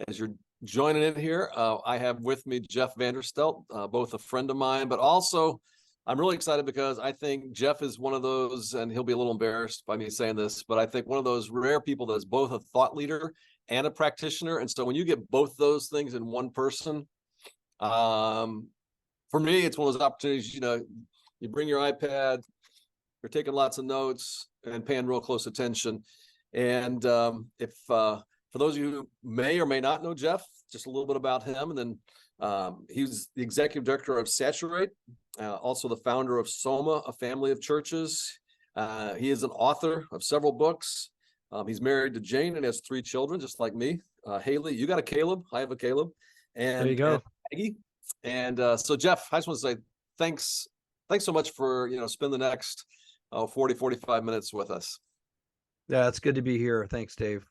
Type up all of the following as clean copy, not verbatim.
as you're joining in here. I have with me Jeff Vanderstelt, both a friend of mine, but also I'm really excited because I think Jeff is one of those, and he'll be a little embarrassed by me saying this, but I think one of those rare people that's both a thought leader and a practitioner. And so when you get both those things in one person, for me, it's one of those opportunities, you bring your iPad, you're taking lots of notes and paying real close attention. And if for those of you who may or may not know Jeff, just a little bit about him. And then he's the executive director of Saturate, also the founder of Soma, a family of churches. He is an author of several books. He's married to Jane and has 3 children, just like me. Haley, you got a Caleb. I have a Caleb. And there you go. And Maggie. And so Jeff, I just want to say thanks so much for, spend the next 45 minutes with us. Yeah, it's good to be here. Thanks, Dave.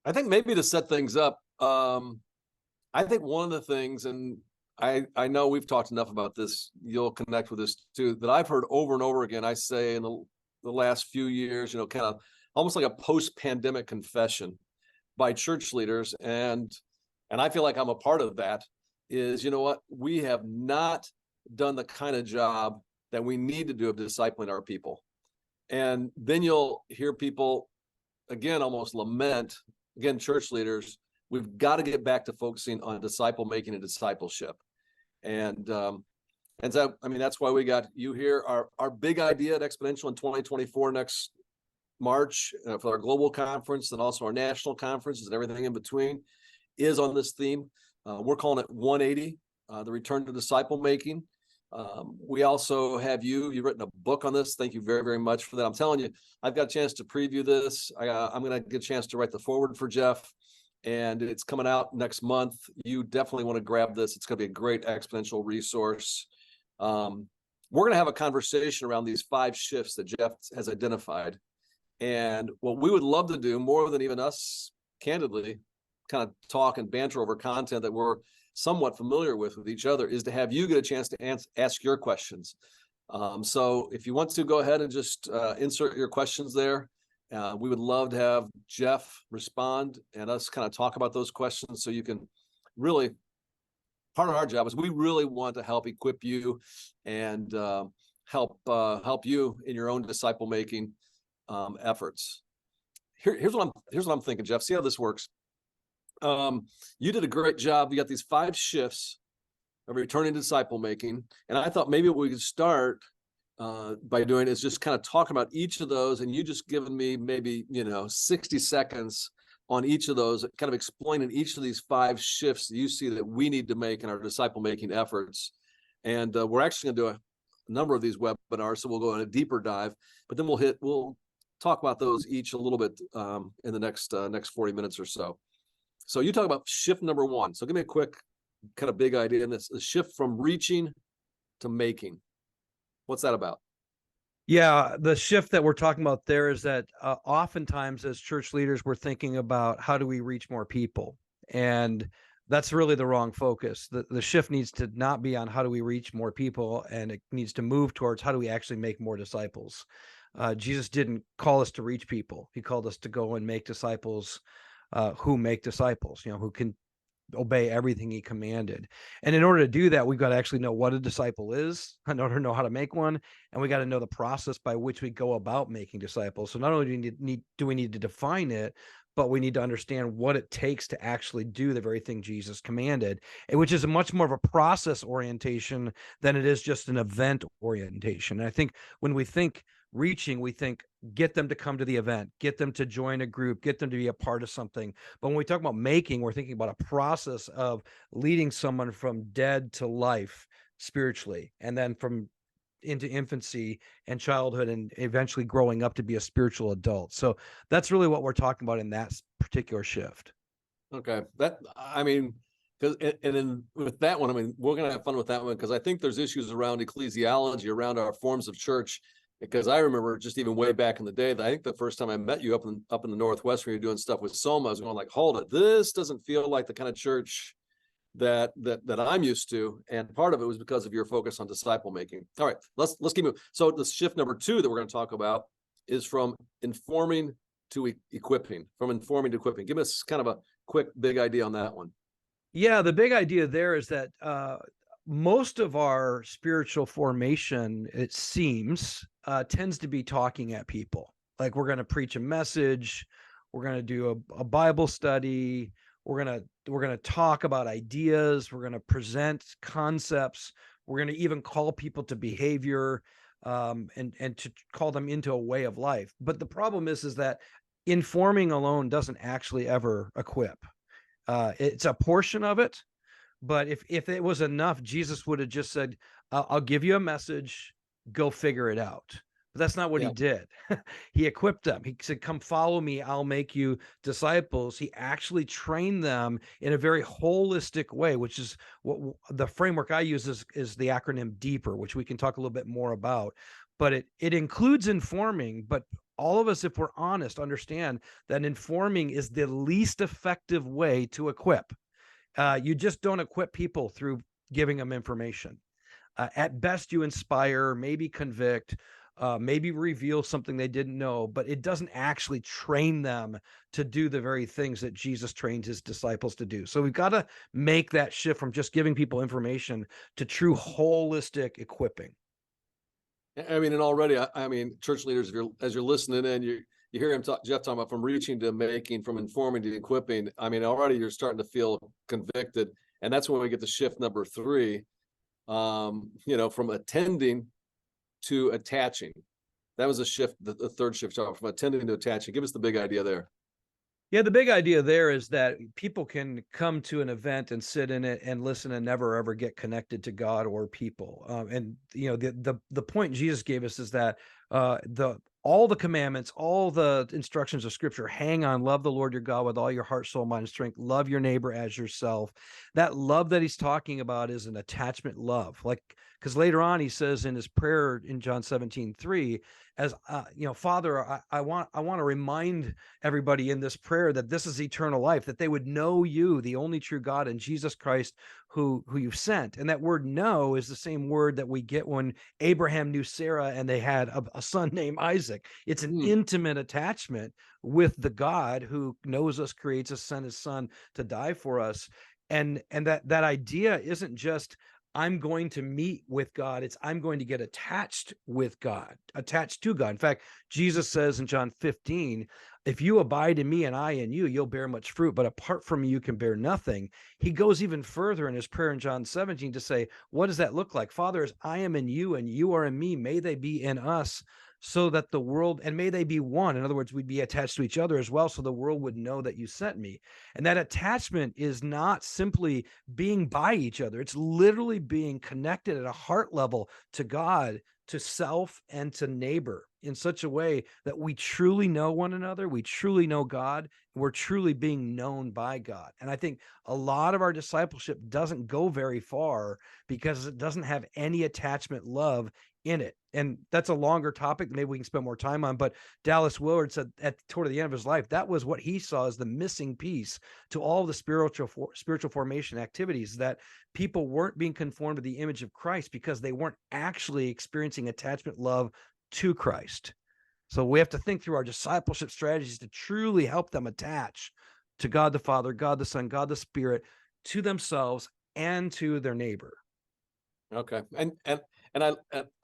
I think maybe to set things up, I think one of the things, and I know we've talked enough about this, you'll connect with this too, that I've heard over and over again, I say in the last few years, kind of almost like a post-pandemic confession by church leaders. And I feel like I'm a part of that, is, we have not done the kind of job that we need to do of discipling our people. And then you'll hear people, again, almost lament, again, church leaders, we've got to get back to focusing on disciple making and discipleship. And so, that's why we got you here. Our big idea at Exponential in 2024, next March, for our global conference and also our national conferences and everything in between, is on this theme. We're calling it 180, the return to disciple making. We also have you've written a book on this. Thank you very, very much for that. I'm telling you, I've got a chance to preview this. I'm going to get a chance to write the foreword for Jeff, and it's coming out next month. You definitely want to grab this. It's going to be a great exponential resource. We're going to have a conversation around these 5 shifts that Jeff has identified. And what we would love to do, more than even us, candidly, kind of talk and banter over content that we're somewhat familiar with each other, is to have you get a chance to ask your questions. So if you want to, go ahead and just insert your questions there. We would love to have Jeff respond and us kind of talk about those questions, so you can really, part of our job is we really want to help equip you and help you in your own disciple making efforts. Here's what I'm thinking, Jeff. See how this works. You did a great job. You got these 5 shifts of returning to disciple making. And I thought maybe what we could start by doing is just kind of talking about each of those, and you just giving me maybe, 60 seconds on each of those, kind of explaining each of these 5 shifts that you see that we need to make in our disciple making efforts. And we're actually going to do a number of these webinars, so we'll go in a deeper dive, but then we'll talk about those each a little bit in the next 40 minutes or so. So you talk about shift number 1. So give me a quick kind of big idea in this, a shift from reaching to making. What's that about? Yeah, the shift that we're talking about there is that oftentimes as church leaders, we're thinking about how do we reach more people? And that's really the wrong focus. The shift needs to not be on how do we reach more people, and it needs to move towards how do we actually make more disciples. Jesus didn't call us to reach people. He called us to go and make disciples who make disciples, who can obey everything he commanded. And in order to do that, we've got to actually know what a disciple is in order to know how to make one. And we got to know the process by which we go about making disciples. So not only do we need to define it, but we need to understand what it takes to actually do the very thing Jesus commanded, which is a much more of a process orientation than it is just an event orientation. And I think when we think reaching, we think get them to come to the event, get them to join a group, get them to be a part of something. But when we talk about making, we're thinking about a process of leading someone from dead to life spiritually, and then from into infancy and childhood, and eventually growing up to be a spiritual adult. So that's really what we're talking about in that particular shift. Okay. Because and then with that one, we're going to have fun with that one, because I think there's issues around ecclesiology, around our forms of church. Because I remember just even way back in the day, that I think the first time I met you up in the Northwest, when you're doing stuff with Soma, I was going like, hold it, this doesn't feel like the kind of church that I'm used to. And part of it was because of your focus on disciple making. All right, let's keep moving. So the shift number 2 that we're going to talk about is from informing to equipping, from informing to equipping. Give us kind of a quick, big idea on that one. Yeah, the big idea there is that most of our spiritual formation, it seems, tends to be talking at people. Like we're going to preach a message, we're going to do a Bible study, we're going to talk about ideas, we're going to present concepts, we're going to even call people to behavior, and to call them into a way of life. But the problem is that informing alone doesn't actually ever equip. It's a portion of it, but if it was enough, Jesus would have just said, I'll give you a message, go figure it out. But that's not what Yeah. he did. He equipped them. He said, come follow me, I'll make you disciples. He actually trained them in a very holistic way, which is what the framework I use is the acronym DEEPER, which we can talk a little bit more about. But it includes informing, but all of us, if we're honest, understand that informing is the least effective way to equip. You just don't equip people through giving them information. At best, you inspire, maybe convict, maybe reveal something they didn't know, but it doesn't actually train them to do the very things that Jesus trained his disciples to do. So we've got to make that shift from just giving people information to true holistic equipping. I mean, and already, I mean, church leaders, if as you're listening in, you hear Jeff talking about from reaching to making, from informing to equipping. I mean, already you're starting to feel convicted, and that's when we get to shift number 3. From attending to attaching. That was a shift, the third shift, from attending to attaching. Give us the big idea there. Yeah, the big idea there is that people can come to an event and sit in it and listen and never ever get connected to God or people. And the point Jesus gave us is that all the commandments, all the instructions of Scripture hang on love the Lord your God with all your heart, soul, mind, and strength. Love your neighbor as yourself. That love that he's talking about is an attachment love, because later on he says in his prayer in John 17:3, as Father, I want to remind everybody in this prayer that this is eternal life, that they would know you, the only true God, and Jesus Christ, who you've sent. And that word know is the same word that we get when Abraham knew Sarah and they had a son named Isaac. It's an intimate attachment with the God who knows us, creates us, sent his son to die for us. And that idea isn't just I'm going to meet with God. It's I'm going to get attached with God, attached to God. In fact, Jesus says in John 15, if you abide in me and I in you, you'll bear much fruit, but apart from me, you can bear nothing. He goes even further in his prayer in John 17 to say, what does that look like? Father, as I am in you and you are in me, may they be in us, so that the world, and may they be one. In other words, we'd be attached to each other as well, so the world would know that you sent me. And that attachment is not simply being by each other. It's literally being connected at a heart level to God, to self, and to neighbor in such a way that we truly know one another, we truly know God, and we're truly being known by God. And I think a lot of our discipleship doesn't go very far because it doesn't have any attachment love in it. And that's a longer topic that maybe we can spend more time on. But Dallas Willard said toward the end of his life, that was what he saw as the missing piece to all the spiritual formation activities, that people weren't being conformed to the image of Christ because they weren't actually experiencing attachment love to Christ. So we have to think through our discipleship strategies to truly help them attach to God the Father, God the Son, God the Spirit, to themselves and to their neighbor. Okay. And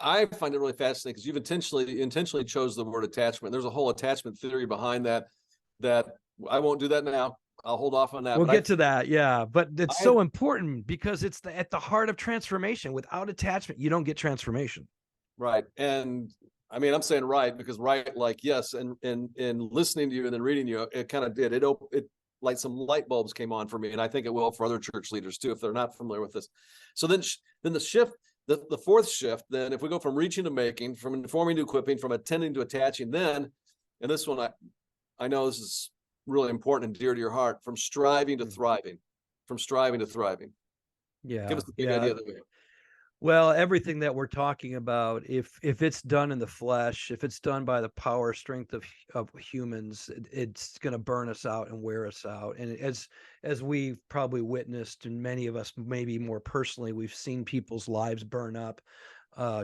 I find it really fascinating because you've intentionally chose the word attachment. There's a whole attachment theory behind that I won't do that now. I'll hold off on that. We'll get to that. Yeah. But it's so important because it's at the heart of transformation. Without attachment, you don't get transformation. Right. And I mean, I'm saying right because right, like, yes. And listening to you and then reading you, it kind of did. It like some light bulbs came on for me. And I think it will for other church leaders too, if they're not familiar with this. So then the shift, the fourth shift, then if we go from reaching to making, from informing to equipping, from attending to attaching, then, and this one, I know this is really important and dear to your heart, from striving to thriving, Yeah. Give us the big idea. Well, everything that we're talking about, if it's done in the flesh, if it's done by the power, strength of humans, it's going to burn us out and wear us out. And as we've probably witnessed, and many of us maybe more personally, we've seen people's lives burn up,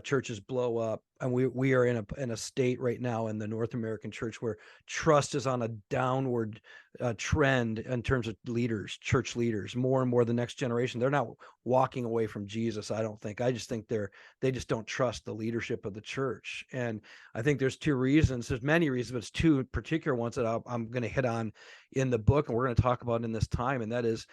churches blow up, we are in a state right now in the North American church where trust is on a downward trend in terms of leaders, church leaders. More and more the next generation, they're not walking away from Jesus. I don't think. I just think they just don't trust the leadership of the church. And I think there's two reasons. There's many reasons, but it's two particular ones that I'm going to hit on in the book, and we're going to talk about in this time. And that is,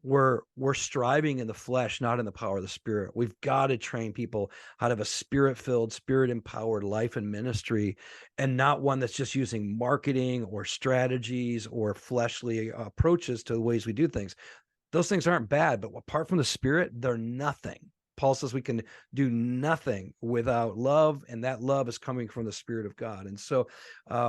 we're striving in the flesh, not in the power of the Spirit. We've got to train people how to have a Spirit-filled, Spirit-empowered life and ministry, and not one that's just using marketing or strategies or fleshly approaches to the ways we do things. Those things aren't bad, but apart from the Spirit, they're nothing. Paul says we can do nothing without love, and that love is coming from the Spirit of God. And so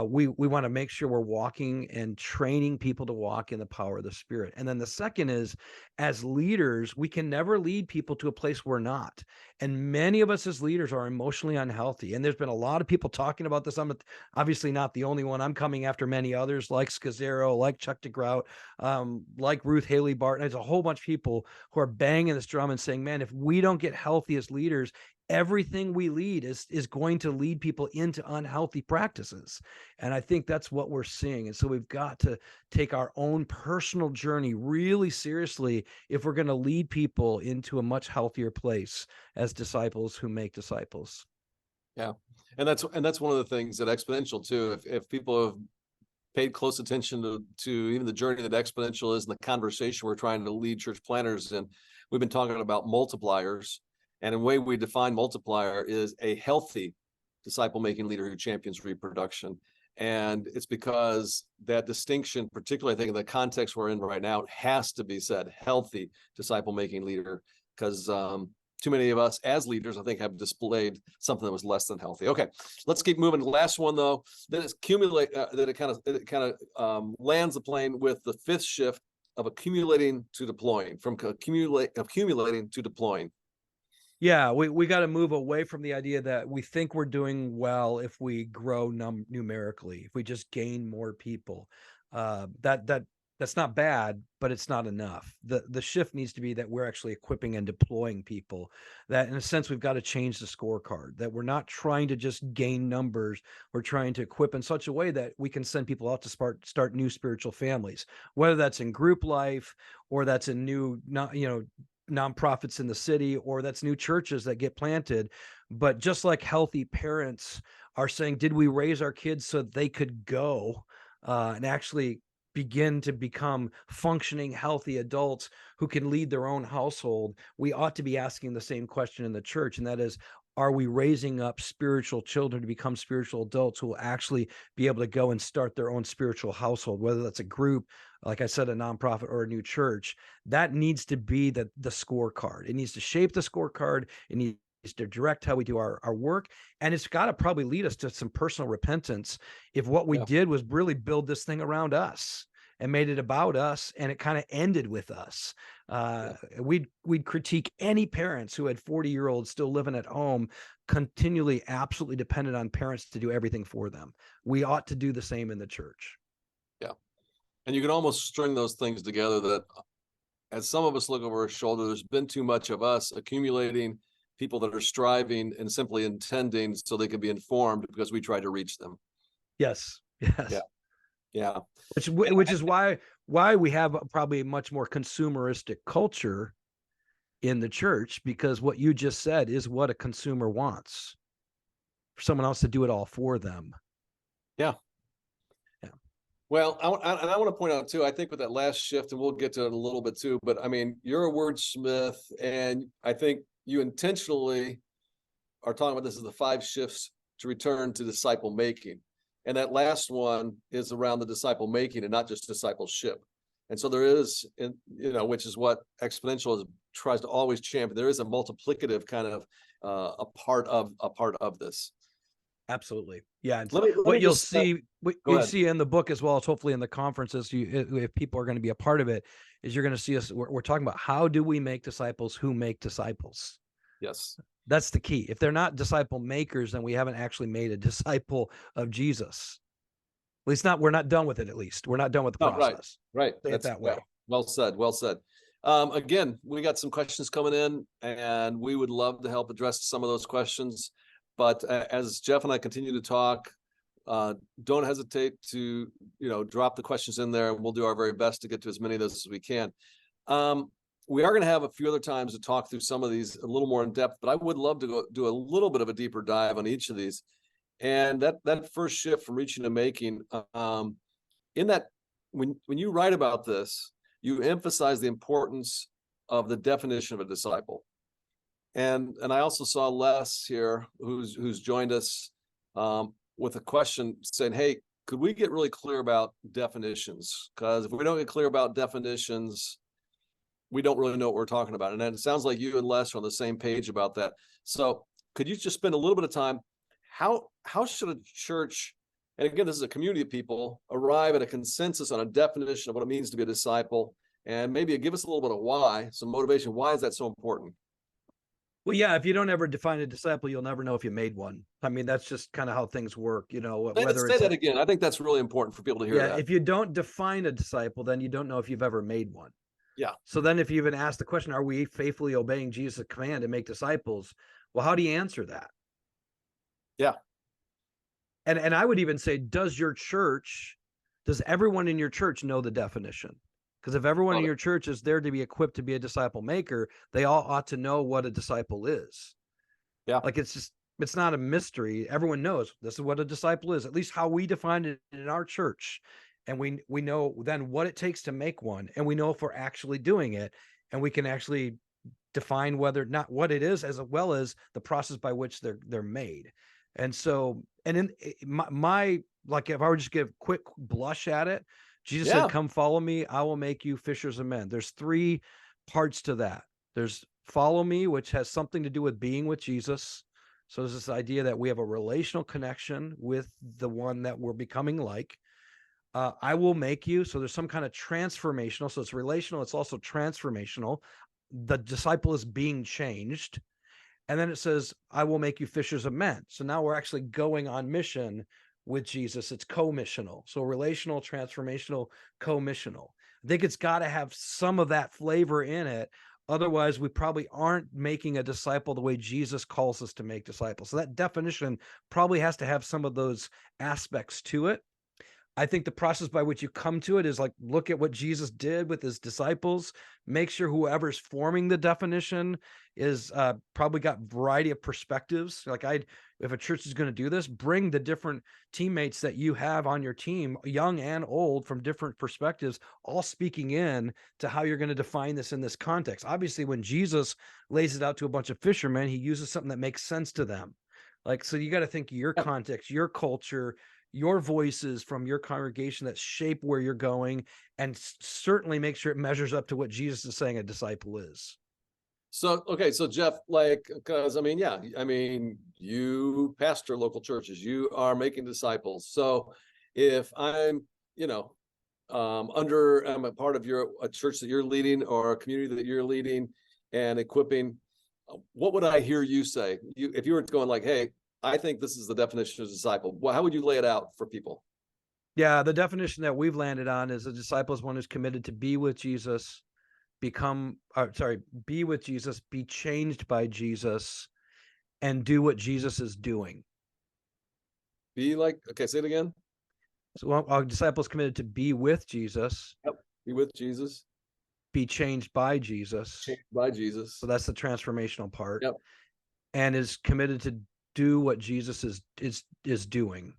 we want to make sure we're walking and training people to walk in the power of the Spirit. And then the second is, as leaders, we can never lead people to a place we're not. And many of us as leaders are emotionally unhealthy. And there's been a lot of people talking about this. I'm obviously not the only one. I'm coming after many others like Scazzaro, like Chuck DeGrout, like Ruth Haley Barton. There's a whole bunch of people who are banging this drum and saying, man, if we don't get healthy as leaders, everything we lead is going to lead people into unhealthy practices. And I think that's what we're seeing. And so we've got to take our own personal journey really seriously if we're going to lead people into a much healthier place as disciples who make disciples. Yeah. And that's one of the things at Exponential too. If people have paid close attention to even the journey that Exponential is and the conversation we're trying to lead church planners in, we've been talking about multipliers. And the way we define multiplier is a healthy disciple-making leader who champions reproduction. And it's because that distinction, particularly I think in the context we're in right now, it has to be said, healthy disciple-making leader, because too many of us as leaders, I think, have displayed something that was less than healthy. Okay, let's keep moving. The last one, though, then it's it kind of lands the plane with the fifth shift of accumulating to deploying, from accumulating to deploying. Yeah, we got to move away from the idea that we think we're doing well if we grow numerically, if we just gain more people. That's not bad, but it's not enough. The shift needs to be that we're actually equipping and deploying people. That in a sense, we've got to change the scorecard, that we're not trying to just gain numbers. We're trying to equip in such a way that we can send people out to start new spiritual families, whether that's in group life or that's in new, nonprofits in the city, or that's new churches that get planted. But just like healthy parents are saying, did we raise our kids so they could go and actually begin to become functioning, healthy adults who can lead their own household? We ought to be asking the same question in the church, and that is, are we raising up spiritual children to become spiritual adults who will actually be able to go and start their own spiritual household, whether that's a group, like I said, a nonprofit, or a new church? That needs to be the scorecard. It needs to shape the scorecard. It needs to direct how we do our work. And it's got to probably lead us to some personal repentance if what we did was really build this thing around us and made it about us, and it kind of ended with us. We'd critique any parents who had 40-year-olds still living at home, continually absolutely dependent on parents to do everything for them. We ought to do the same in the church. Yeah. And you can almost string those things together, that as some of us look over our shoulder, there's been too much of us accumulating people that are striving and simply intending so they can be informed because we try to reach them. Yes. Yeah. Which is why we have probably a much more consumeristic culture in the church, because what you just said is what a consumer wants, for someone else to do it all for them. Yeah. Well, I want to point out too, I think with that last shift, and we'll get to it a little bit too, but I mean, you're a wordsmith, and I think you intentionally are talking about this as the 5 shifts to return to disciple making. And that last one is around the disciple making and not just discipleship. And so there is, which is what Exponential tries to always champion. There is a multiplicative kind of a part of this. Absolutely. Yeah. What you'll see in the book, as well as hopefully in the conferences, if people are going to be a part of it, is you're going to see us. We're talking about how do we make disciples who make disciples. Yes. That's the key. If they're not disciple makers, then we haven't actually made a disciple of Jesus. At least we're not done with it. At least we're not done with the process. Right. Say it that way. Well said. Again, we got some questions coming in, and we would love to help address some of those questions. But as Jeff and I continue to talk, don't hesitate to, drop the questions in there, and we'll do our very best to get to as many of those as we can. We are going to have a few other times to talk through some of these a little more in depth, but I would love to go do a little bit of a deeper dive on each of these. And that first shift from reaching to making, in that, when you write about this, you emphasize the importance of the definition of a disciple. And I also saw Les here, who's joined us with a question saying, hey, could we get really clear about definitions? Because if we don't get clear about definitions, we don't really know what we're talking about. And it sounds like you and Les are on the same page about that. So could you just spend a little bit of time, how should a church, and again, this is a community of people, arrive at a consensus on a definition of what it means to be a disciple, and maybe give us a little bit of why, some motivation. Why is that so important? Well, yeah, if you don't ever define a disciple, you'll never know if you made one. I mean, that's just kind of how things work, whether Say that again. I think that's really important for people to hear that. If you don't define a disciple, then you don't know if you've ever made one. Yeah. So then if you even ask the question, are we faithfully obeying Jesus' command to make disciples? Well, how do you answer that? Yeah. And I would even say, does everyone in your church know the definition? Because if everyone in your church is there to be equipped to be a disciple maker, they all ought to know what a disciple is. Yeah. Like it's not a mystery. Everyone knows this is what a disciple is, at least how we define it in our church. And we know then what it takes to make one. And we know if we're actually doing it, and we can actually define whether not what it is, as well as the process by which they're made. And so, and in my like, if I were just give a quick blush at it, Jesus said, come follow me, I will make you fishers of men. There's 3 parts to that. There's follow me, which has something to do with being with Jesus. So there's this idea that we have a relational connection with the one that we're becoming like. I will make you. So there's some kind of transformational. So it's relational. It's also transformational. The disciple is being changed. And then it says, I will make you fishers of men. So now we're actually going on mission with Jesus. It's co-missional. So relational, transformational, co-missional. I think it's got to have some of that flavor in it. Otherwise, we probably aren't making a disciple the way Jesus calls us to make disciples. So that definition probably has to have some of those aspects to it. I think the process by which you come to it is like, look at what Jesus did with his disciples, make sure whoever's forming the definition is probably got a variety of perspectives. Like if a church is going to do this, bring the different teammates that you have on your team, young and old, from different perspectives, all speaking in to how you're going to define this in this context. Obviously, when Jesus lays it out to a bunch of fishermen, he uses something that makes sense to them. Like, so you got to think your context, your culture, your voices from your congregation that shape where you're going, and certainly make sure it measures up to what Jesus is saying a disciple is. So, okay. So Jeff, because you pastor local churches, you are making disciples. So if I'm, I'm a part of a church that you're leading or a community that you're leading and equipping, what would I hear you say? If you were going like, hey, I think this is the definition of disciple, well, how would you lay it out for people? Yeah, the definition that we've landed on is a disciple is one who's committed to be with Jesus, be with Jesus, be changed by Jesus, and do what Jesus is doing. Say it again. So our disciple is committed to be with Jesus. Yep. Be with Jesus. Be changed by Jesus. Changed by Jesus. So that's the transformational part. Yep. And is committed to do what Jesus is doing.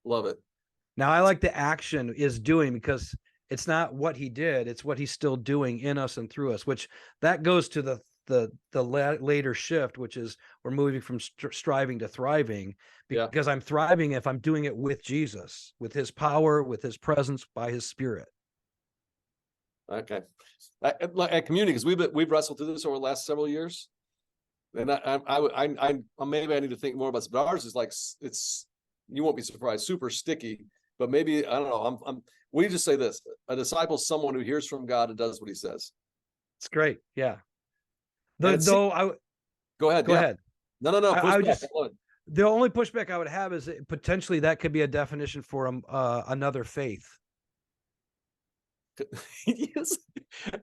Love it. Now, I like the action is doing, because it's not what he did, it's what he's still doing in us and through us, which that goes to the later shift, which is we're moving from striving to thriving, because I'm thriving if I'm doing it with Jesus, with his power, with his presence, by his Spirit. Okay. At community, because we've wrestled through this over the last several years. And I maybe I need to think more about this, but ours is like, it's, you won't be surprised, super sticky, but maybe, I don't know. We just say this: a disciple is someone who hears from God and does what he says. It's great. Yeah. Go ahead. Go ahead. No. The only pushback I would have is potentially that could be a definition for another faith. Yes.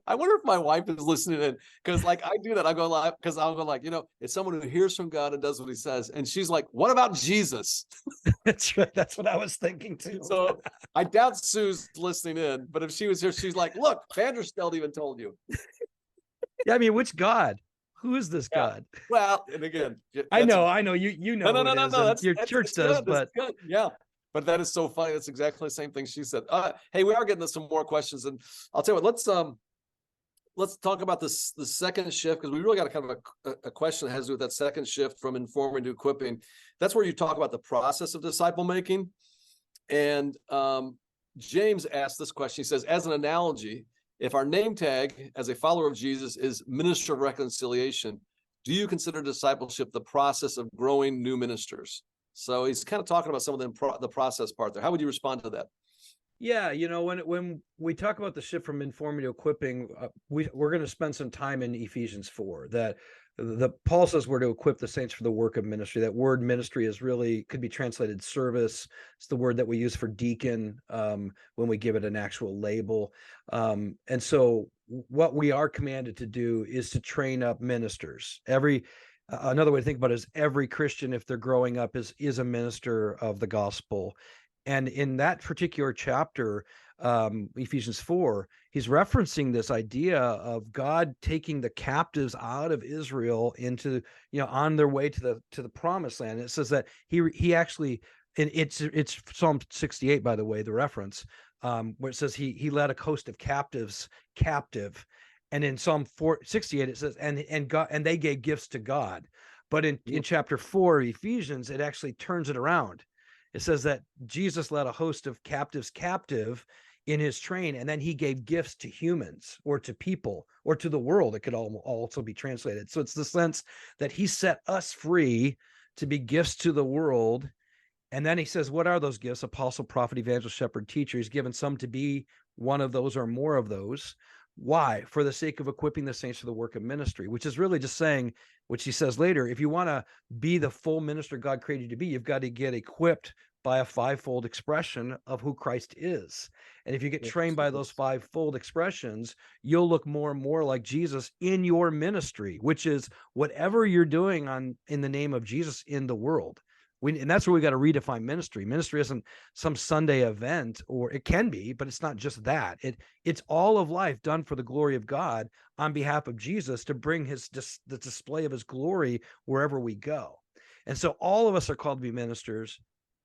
I wonder if my wife is listening in, because like I do that. I go live because I'll go like, it's someone who hears from God and does what he says. And she's like, what about Jesus? That's right. That's what I was thinking too. So I doubt Sue's listening in, but if she was here, she's like, look, Vanderstelt even told you. Yeah, I mean, which God? Who is this Yeah. God? Well, and again, I know, you know no, who it is, and your church it's does, good. That's but good. Yeah. But that is so funny. That's exactly the same thing she said. Hey, we are getting to some more questions, and I'll tell you what, let's talk about this the second shift, because we really got a kind of a question that has to do with that second shift from informing to equipping. That's where you talk about the process of disciple making. And James asked this question. He says, as an analogy, if our name tag as a follower of Jesus is minister of reconciliation, do you consider discipleship the process of growing new ministers? So he's kind of talking about some of the process part there. How would you respond to that? yeah, when we talk about the shift from informing to equipping, we're going to spend some time in Ephesians 4 that the Paul says we're to equip the saints for the work of ministry. That word ministry is really could be translated service. It's the word that we use for deacon when we give it an actual label. And so what we are commanded to do is to train up ministers. Another way to think about it is every Christian, if they're growing up, is a minister of the gospel. And in that particular chapter, Ephesians 4, he's referencing this idea of God taking the captives out of Israel into, on their way to the promised land. It says that he actually, and it's Psalm 68, by the way, the reference, where it says he led a host of captives captive. And in Psalm 68, it says, and God, and they gave gifts to God. But in chapter 4, Ephesians, it actually turns it around. It says that Jesus led a host of captives captive in his train, and then he gave gifts to humans or to people or to the world. It could also be translated. So it's the sense that he set us free to be gifts to the world. And then he says, what are those gifts? Apostle, prophet, evangelist, shepherd, teacher. He's given some to be one of those or more of those. Why? For the sake of equipping the saints for the work of ministry, which is really just saying, which he says later, if you want to be the full minister God created you to be, you've got to get equipped by a fivefold expression of who Christ is. And if you get trained by those fivefold expressions, you'll look more and more like Jesus in your ministry, which is whatever you're doing in the name of Jesus in the world. And that's where we got to redefine ministry. Ministry isn't some Sunday event, or it can be, but it's not just that. It's all of life done for the glory of God on behalf of Jesus to bring the display of his glory wherever we go. And so all of us are called to be ministers.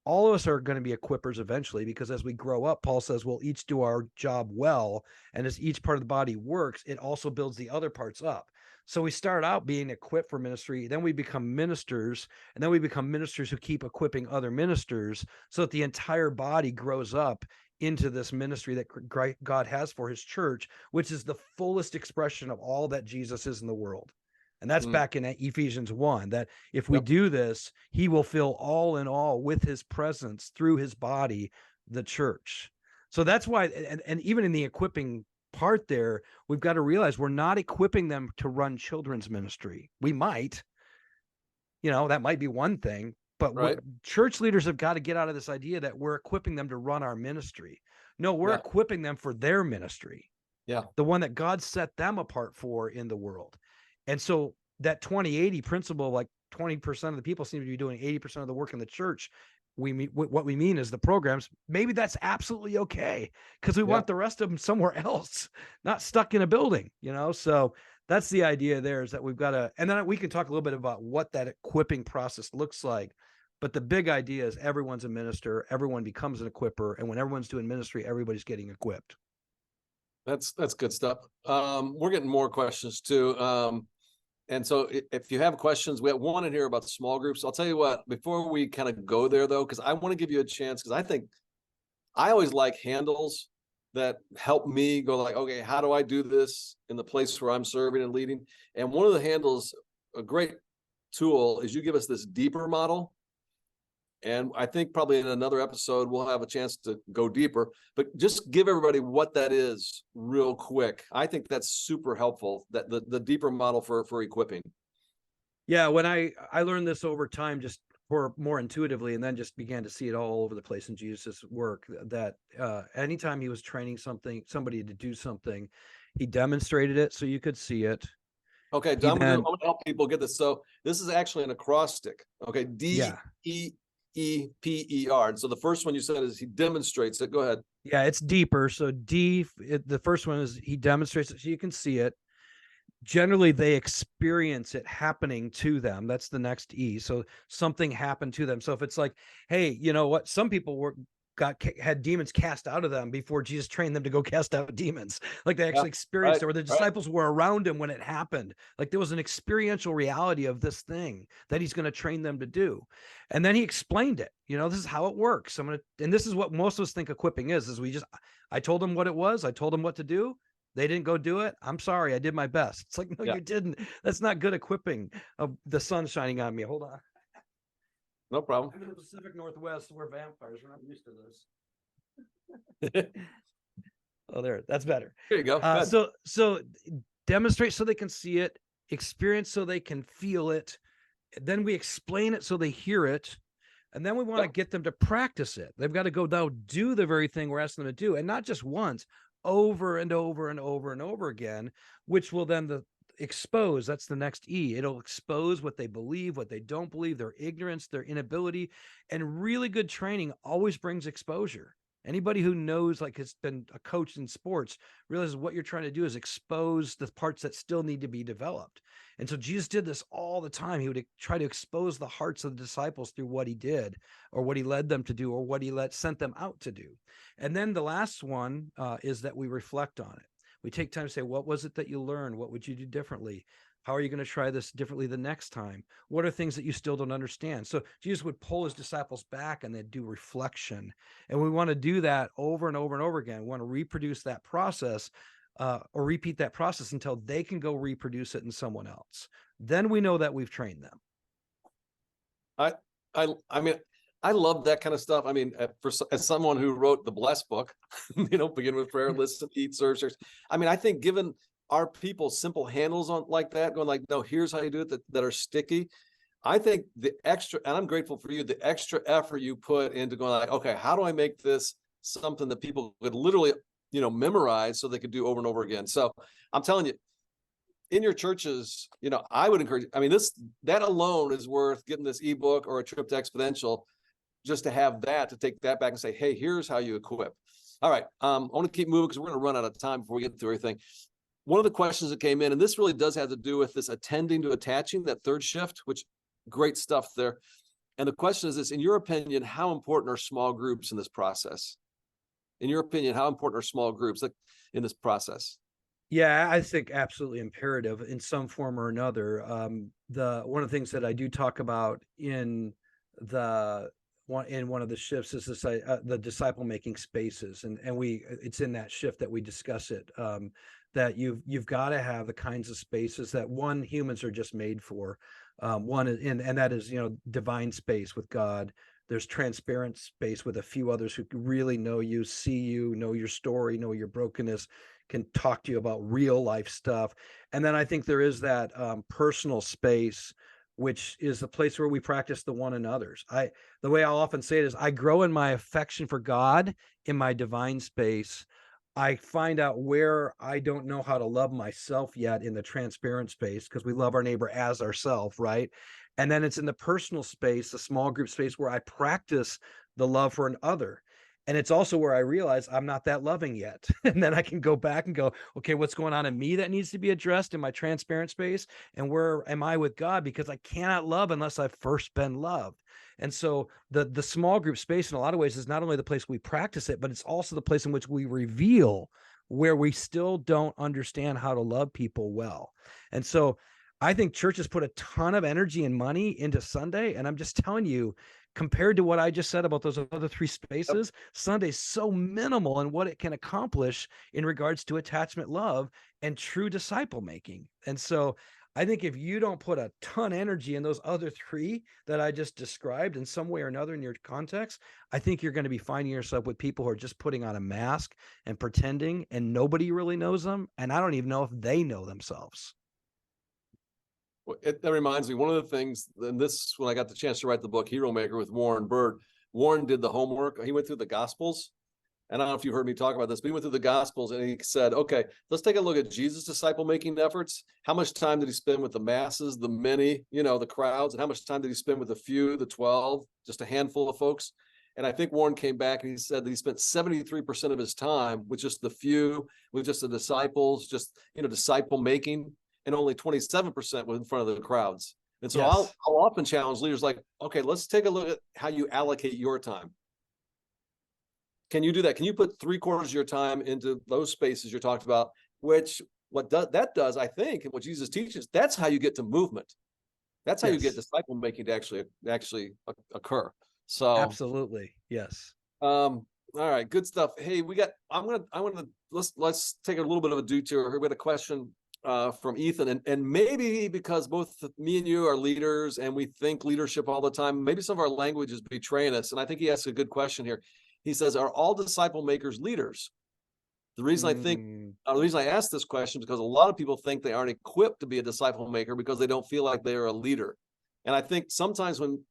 All of us are going to be equippers eventually, because as we grow up, Paul says, we'll each do our job well. And as each part of the body works, it also builds the other parts up. So we start out being equipped for ministry, then we become ministers, and then we become ministers who keep equipping other ministers so that the entire body grows up into this ministry that God has for his church, which is the fullest expression of all that Jesus is in the world. And that's back in Ephesians 1, that if we do this, he will fill all in all with his presence through his body, the church. So that's why, and even in the equipping part there, we've got to realize we're not equipping them to run children's ministry. We might, that might be one thing, but church leaders have got to get out of this idea that we're equipping them to run our ministry. No, we're equipping them for their ministry. Yeah. The one that God set them apart for in the world. And so that 20-80 principle, like 20% of the people seem to be doing 80% of the work in the church. What we mean is the programs, maybe that's absolutely okay, because we want the rest of them somewhere else, not stuck in a building, So that's the idea there, is that we've got to, and then we can talk a little bit about what that equipping process looks like. But the big idea is everyone's a minister, everyone becomes an equipper. And when everyone's doing ministry, everybody's getting equipped. That's good stuff. We're getting more questions too. And so if you have questions, we have one in here about the small groups. I'll tell you what, before we kind of go there though, because I want to give you a chance, because I think I always like handles that help me go like, okay, how do I do this in the place where I'm serving and leading? And one of the handles, a great tool, is you give us this deeper model. And I think probably in another episode, we'll have a chance to go deeper, but just give everybody what that is real quick. I think that's super helpful, that the deeper model for equipping. Yeah. When I learned this over time, just or more intuitively, and then just began to see it all over the place in Jesus' work, that anytime he was training somebody to do something, he demonstrated it so you could see it. Okay, He I'm then, gonna help people get this. So this is actually an acrostic. Okay, yeah, DEEPER. And so the first one you said is he demonstrates it. Go ahead. yeah, it's deeper. So the first one is he demonstrates it so you can see it. Generally, they experience it happening to them. That's the next E. So something happened to them. So if it's like, hey, you know what? Some people had demons cast out of them before Jesus trained them to go cast out demons. Like they actually experienced right, it, or the right. disciples were around him when it happened. Like there was an experiential reality of this thing that he's going to train them to do. And then he explained it. This is how it works. And this is what most of us think equipping is I told them what it was. I told them what to do. They didn't go do it. I'm sorry. I did my best. It's like, no, Yeah. you didn't. That's not good equipping. The sun's shining on me. Hold on. No problem. I'm in the Pacific Northwest. We're vampires. We're not used to this. Oh, there. That's better. There you go. So demonstrate so they can see it, experience so they can feel it. Then we explain it so they hear it. And then we want to get them to practice it. They've got to go now do the very thing we're asking them to do. And not just once, over and over and over and over again, which will then expose. That's the next E. It'll expose what they believe, what they don't believe, their ignorance, their inability. And really good training always brings exposure. Anybody who knows, like has been a coach in sports, realizes what you're trying to do is expose the parts that still need to be developed. And so Jesus did this all the time. He would try to expose the hearts of the disciples through what he did, or what he led them to do, or what he sent them out to do. And then the last one is that we reflect on it. We take time to say, what was it that you learned? What would you do differently? How are you going to try this differently the next time? What are things that you still don't understand? So Jesus would pull his disciples back and they'd do reflection. And we want to do that over and over and over again. We want to reproduce that process or repeat that process until they can go reproduce it in someone else. Then we know that we've trained them. I mean, I love that kind of stuff. I mean, as someone who wrote the Blessed book, begin with prayer, listen, eat, serve. I mean, I think given our people simple handles on like that, going like, no, here's how you do it, that are sticky. I think the extra, and I'm grateful for you, the extra effort you put into going like, okay, how do I make this something that people could literally, memorize so they could do over and over again? So I'm telling you, in your churches, I would encourage, I mean, that alone is worth getting this ebook or a trip to Exponential, just to have that, to take that back and say, hey, here's how you equip. All right. I want to keep moving because we're going to run out of time before we get through everything. One of the questions that came in, and this really does have to do with this attending to attaching, that third shift, which great stuff there. And the question is this: in your opinion, how important are small groups in this process? In your opinion, how important are small groups in this process? Yeah, I think absolutely imperative in some form or another. One of the things that I do talk about in one of the shifts is this the disciple making spaces, and it's in that shift that we discuss it. That you've got to have the kinds of spaces that humans are just made for. One is and that is divine space with God. There's transparent space with a few others who really know you, see you, know your story, know your brokenness, can talk to you about real life stuff. And then I think there is that personal space, which is the place where we practice the one another's. The way I'll often say it is, I grow in my affection for God in my divine space. I find out where I don't know how to love myself yet in the transparent space, because we love our neighbor as ourselves, right? And then it's in the personal space, the small group space, where I practice the love for an other. And it's also where I realize I'm not that loving yet. And then I can go back and go, okay, what's going on in me that needs to be addressed in my transparent space? And where am I with God? Because I cannot love unless I've first been loved. And so the small group space in a lot of ways is not only the place we practice it, but it's also the place in which we reveal where we still don't understand how to love people well. And so I think churches put a ton of energy and money into Sunday. And I'm just telling you, compared to what I just said about those other three spaces, Sunday's so minimal in what it can accomplish in regards to attachment, love, and true disciple making. And so I think if you don't put a ton of energy in those other three that I just described in some way or another in your context, I think you're going to be finding yourself with people who are just putting on a mask and pretending, and nobody really knows them. And I don't even know if they know themselves. That reminds me, one of the things, and this, when I got the chance to write the book Hero Maker with Warren Bird, Warren did the homework. He went through the Gospels. And I don't know if you've heard me talk about this, but he went through the Gospels and he said, okay, let's take a look at Jesus' disciple making efforts. How much time did he spend with the masses, the many, the crowds? And how much time did he spend with the few, the 12, just a handful of folks? And I think Warren came back and he said that he spent 73% of his time with just the few, with just the disciples, just, disciple making, and only 27% was in front of the crowds. And so Yes. I'll often challenge leaders like, okay, let's take a look at how you allocate your time. Can you do that? Can you put 3/4 of your time into those spaces you're talking about, which that does, I think, and what Jesus teaches, that's how you get to movement. That's how you get Yes. disciple making to actually occur. So Absolutely. Yes. all right, good stuff. Hey, let's take a little bit of a detour. We had a question from Ethan, and maybe because both me and you are leaders and we think leadership all the time, maybe some of our language is betraying us. And I think he asks a good question here. He says, are all disciple makers leaders? The reason the reason I ask this question is because a lot of people think they aren't equipped to be a disciple maker because they don't feel like they are a leader. And I think sometimes when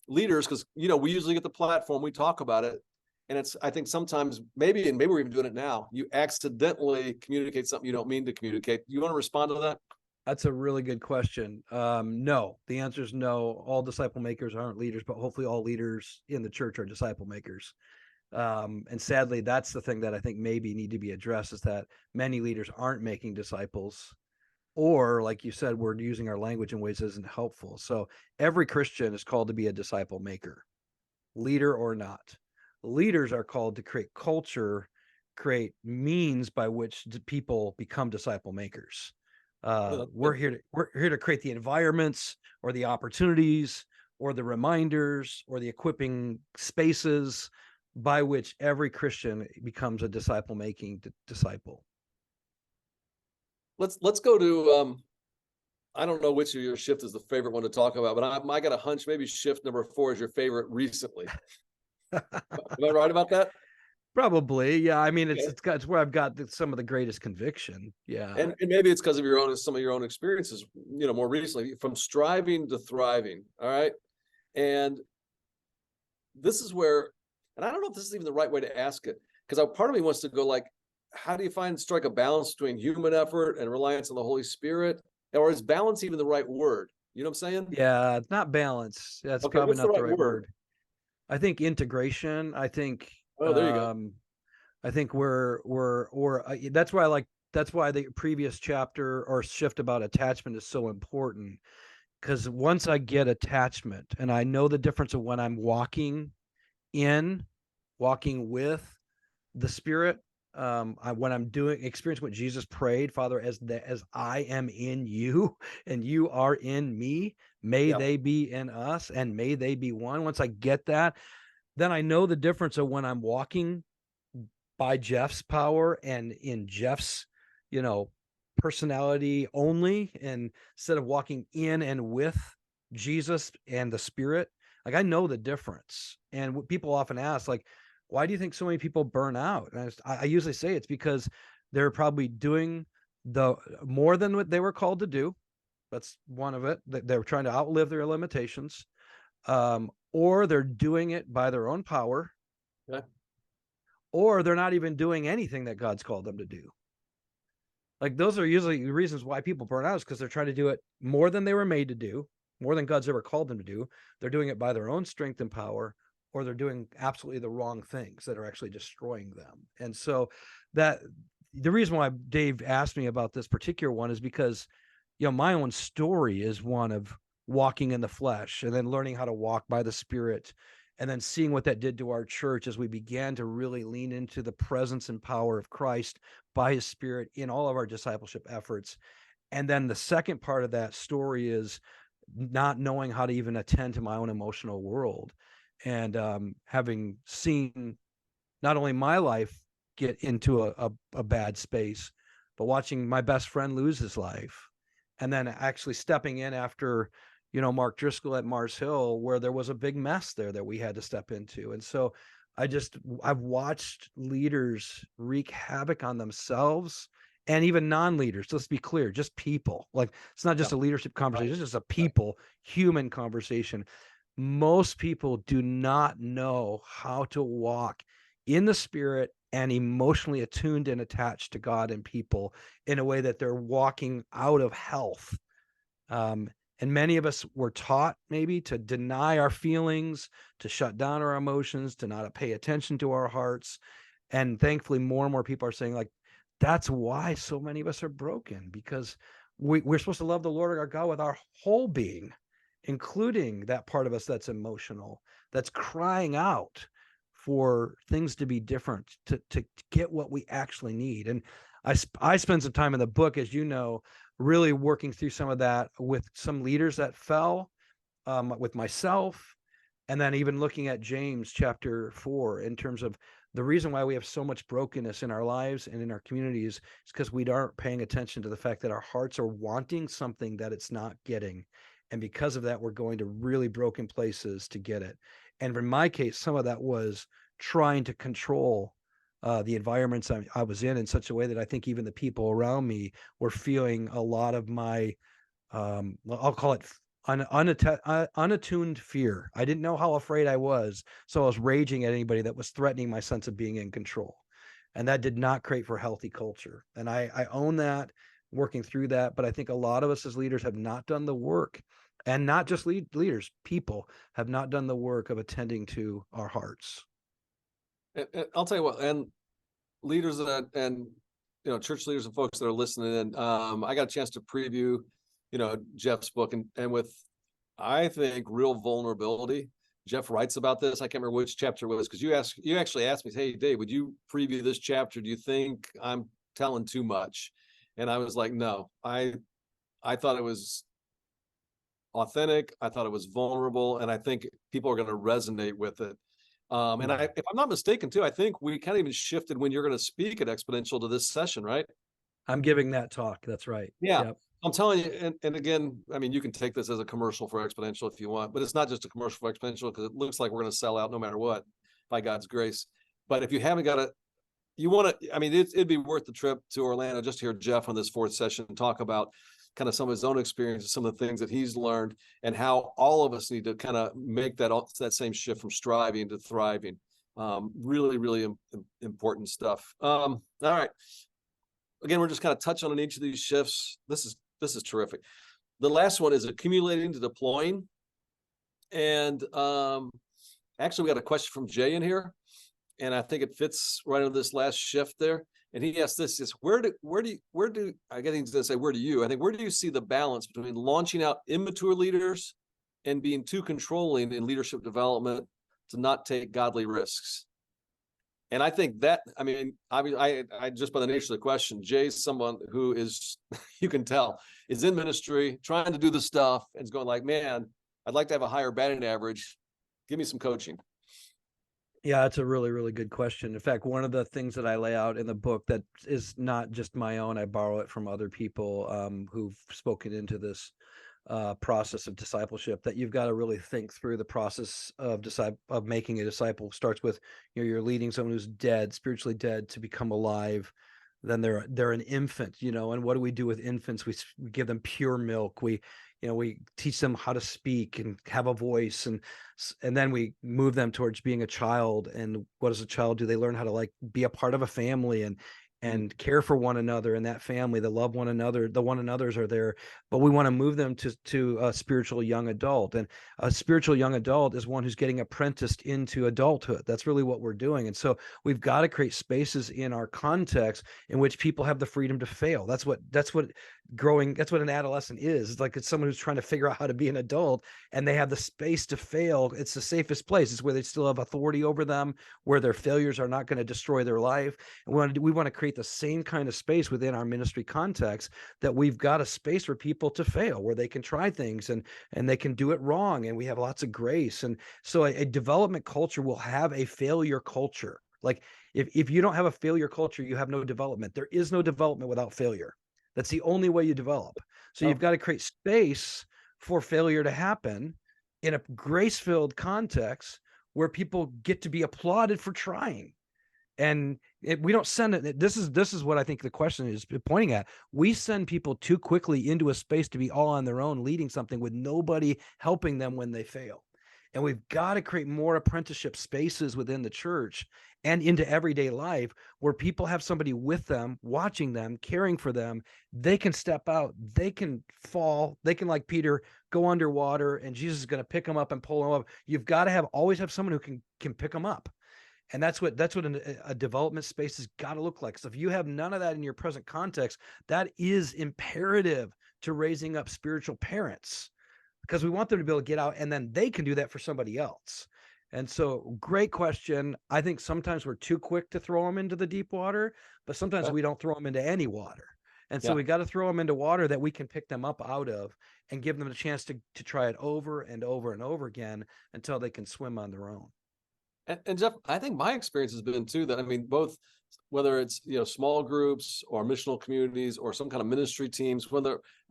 leaders, because we usually get the platform, we talk about it, and I think sometimes maybe we're even doing it now, you accidentally communicate something you don't mean to communicate. You want to respond to that? That's a really good question. No, the answer is no. All disciple makers aren't leaders, but hopefully all leaders in the church are disciple makers. And sadly, that's the thing that I think maybe need to be addressed, is that many leaders aren't making disciples, or like you said, we're using our language in ways that isn't helpful. So every Christian is called to be a disciple maker, leader or not. Leaders are called to create culture, create means by which people become disciple makers. We're here to create the environments or the opportunities or the reminders or the equipping spaces by which every Christian becomes a disciple making disciple. Let's go to I don't know which of your shift is the favorite one to talk about, but I got a hunch maybe shift number 4 is your favorite recently. Am I right about that? Probably, yeah. I mean, Okay. it's where I've got some of the greatest conviction. Yeah, And maybe it's because of some of your own experiences, more recently, from striving to thriving. All right. And this is where, and I don't know if this is even the right way to ask it, because part of me wants to go like, how do you strike a balance between human effort and reliance on the Holy Spirit? Or is balance even the right word? You know what I'm saying? yeah. It's not balance. That's Okay, probably what's the not the right right word? word. I think integration. Oh, there you go. I think that's why that's why the previous chapter or shift about attachment is so important, because once I get attachment and I know the difference of when I'm walking with the Spirit, when I'm experiencing what Jesus prayed, Father, as I am in you and you are in me, may they be in us and may they be one. Once I get that, then I know the difference of when I'm walking by Jeff's power and in Jeff's, personality only, and instead of walking in and with Jesus and the Spirit. Like, I know the difference. And what people often ask, like, why do you think so many people burn out? And I usually say it's because they're probably doing the more than what they were called to do. That's one of it. They're trying to outlive their limitations, or they're doing it by their own power, or they're not even doing anything that God's called them to do. Like, those are usually the reasons why people burn out, is because they're trying to do it more than they were made to do, more than God's ever called them to do. They're doing it by their own strength and power, or they're doing absolutely the wrong things that are actually destroying them. And so that the reason why Dave asked me about this particular one is because, my own story is one of walking in the flesh and then learning how to walk by the Spirit, and then seeing what that did to our church as we began to really lean into the presence and power of Christ by his Spirit in all of our discipleship efforts. And then the second part of that story is not knowing how to even attend to my own emotional world, and having seen not only my life get into a bad space, but watching my best friend lose his life, and then actually stepping in after, Mark Driscoll at Mars Hill, where there was a big mess there that we had to step into. And so I've watched leaders wreak havoc on themselves and even non-leaders. Let's be clear, just people. Like, it's not just a leadership conversation, it's just a people, human conversation. Most people do not know how to walk in the spirit and emotionally attuned and attached to God and people in a way that they're walking out of health. And many of us were taught maybe to deny our feelings, to shut down our emotions, to not pay attention to our hearts. And thankfully, more and more people are saying, like, that's why so many of us are broken, because we're supposed to love the Lord our God with our whole being, including that part of us that's emotional, that's crying out for things to be different, to get what we actually need. And I spend some time in the book, as you know, really working through some of that with some leaders that fell, with myself, and then even looking at James chapter 4 in terms of the reason why we have so much brokenness in our lives and in our communities is because we aren't paying attention to the fact that our hearts are wanting something that it's not getting. And because of that, we're going to really broken places to get it. And in my case, some of that was trying to control the environments I was in such a way that I think even the people around me were feeling a lot of my, I'll call it unattuned fear. I didn't know how afraid I was, so I was raging at anybody that was threatening my sense of being in control. And that did not create for healthy culture. And I own that, working through that. But I think a lot of us as leaders have not done the work, and not just leaders, people have not done the work of attending to our hearts. And I'll tell you what, and leaders and church leaders and folks that are listening in, I got a chance to preview, Jeff's book, and with, I think, real vulnerability. Jeff writes about this. I can't remember which chapter it was, because you actually asked me, hey Dave, would you preview this chapter? Do you think I'm telling too much? And I was like, no, I thought it was authentic. I thought it was vulnerable, and I think people are going to resonate with it. And if I'm not mistaken too, I think we kind of even shifted when you're going to speak at Exponential to this session, right? I'm giving that talk. That's right. Yeah. Yep. I'm telling you, and again, I mean, you can take this as a commercial for Exponential if you want, but it's not just a commercial for Exponential, because it looks like we're going to sell out no matter what, by God's grace. But if you haven't got you want to, I mean, it'd be worth the trip to Orlando just to hear Jeff on this fourth session talk about kind of some of his own experiences, some of the things that he's learned, and how all of us need to kind of make that same shift from striving to thriving. Really, really important stuff. All right. Again, we're just kind of touching on each of these shifts. This is terrific. The last one is accumulating to deploying. And actually, we got a question from Jay in here, and I think it fits right into this last shift there. And he asked this: is where do I guess he's gonna say, where do you see the balance between launching out immature leaders and being too controlling in leadership development to not take godly risks? And I think that, I mean, I just by the nature of the question, Jay's someone who is, you can tell, is in ministry, trying to do the stuff, and is going like, man, I'd like to have a higher batting average. Give me some coaching. Yeah, that's a really, really good question. In fact, one of the things that I lay out in the book that is not just my own, I borrow it from other people who've spoken into this process of discipleship, that you've got to really think through the process of making a disciple. Starts with, you're leading someone who's dead, spiritually dead, to become alive. Then they're an infant, and what do we do with infants? We give them pure milk. We teach them how to speak and have a voice, and then we move them towards being a child. And what does a child do? They learn how to, like, be a part of a family and care for one another in that family, to love one another. The one another's are there, but we want to move them to a spiritual young adult. And a spiritual young adult is one who's getting apprenticed into adulthood. That's really what we're doing. And so we've got to create spaces in our context in which people have the freedom to fail. That's what an adolescent is. It's like, it's someone who's trying to figure out how to be an adult, and they have the space to fail. It's the safest place. It's where they still have authority over them, where their failures are not going to destroy their life. And we want to create the same kind of space within our ministry context, that we've got a space for people to fail, where they can try things and they can do it wrong, and we have lots of grace. And so a development culture will have a failure culture. Like, if you don't have a failure culture, you have no development. There is no development without failure. That's the only way you develop. So you've got to create space for failure to happen in a grace-filled context where people get to be applauded for trying. And we don't send it. This is what I think the question is pointing at. We send people too quickly into a space to be all on their own, leading something with nobody helping them when they fail. And we've got to create more apprenticeship spaces within the church and into everyday life where people have somebody with them, watching them, caring for them. They can step out, they can fall, they can, like Peter, go underwater, and Jesus is going to pick them up and pull them up. You've got to always have someone who can pick them up. And that's what a development space has got to look like. So if you have none of that in your present context, that is imperative to raising up spiritual parents, because we want them to be able to get out and then they can do that for somebody else. And so, great question. I think sometimes we're too quick to throw them into the deep water, but sometimes we don't throw them into any water. And so we got to throw them into water that we can pick them up out of and give them a chance to try it over and over and over again until they can swim on their own. And Jeff, I think my experience has been too that, I mean, both whether it's, small groups or missional communities or some kind of ministry teams, when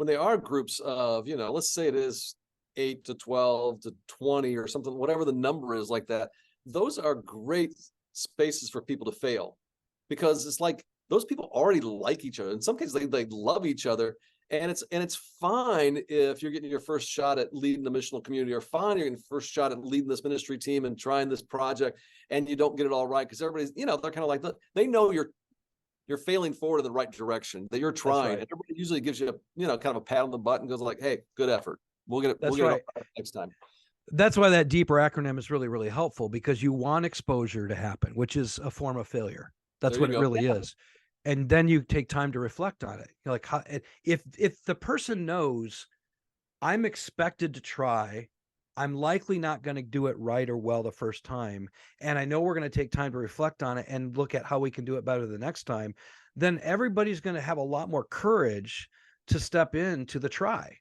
they are groups of, let's say it is 8 to 12 to 20 or something, whatever the number is like that, those are great spaces for people to fail, because it's like those people already like each other. In some cases, they love each other. And it's fine if you're getting your first shot at leading the missional community, or fine you're getting first shot at leading this ministry team and trying this project, and you don't get it all right, because everybody's, they're kind of like, they know you're failing forward in the right direction, that you're trying. And everybody usually gives you kind of a pat on the butt and goes like, hey, good effort. We'll get it. We'll get it next time. That's why that deeper acronym is really, really helpful, because you want exposure to happen, which is a form of failure. That's what it really is. And then you take time to reflect on it. You're like, if the person knows I'm expected to try, I'm likely not going to do it right or well the first time, and I know we're going to take time to reflect on it and look at how we can do it better the next time, then everybody's going to have a lot more courage to step into the try.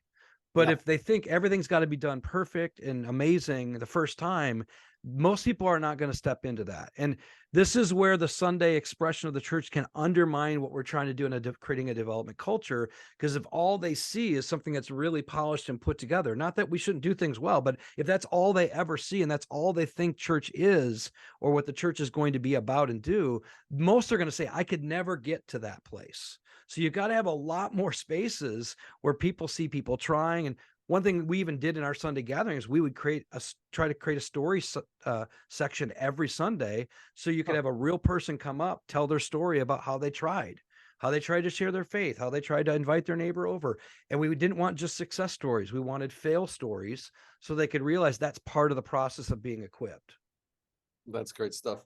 But if they think everything's got to be done perfect and amazing the first time, most people are not going to step into that. And this is where the Sunday expression of the church can undermine what we're trying to do in creating a development culture. Because if all they see is something that's really polished and put together, not that we shouldn't do things well, but if that's all they ever see and that's all they think church is, or what the church is going to be about and do, most are going to say, I could never get to that place. So you got to have a lot more spaces where people see people trying. And one thing we even did in our Sunday gatherings, we would try to create a story section every Sunday, so you could have a real person come up, tell their story about how they tried to share their faith, how they tried to invite their neighbor over. And we didn't want just success stories. We wanted fail stories, so they could realize that's part of the process of being equipped. That's great stuff.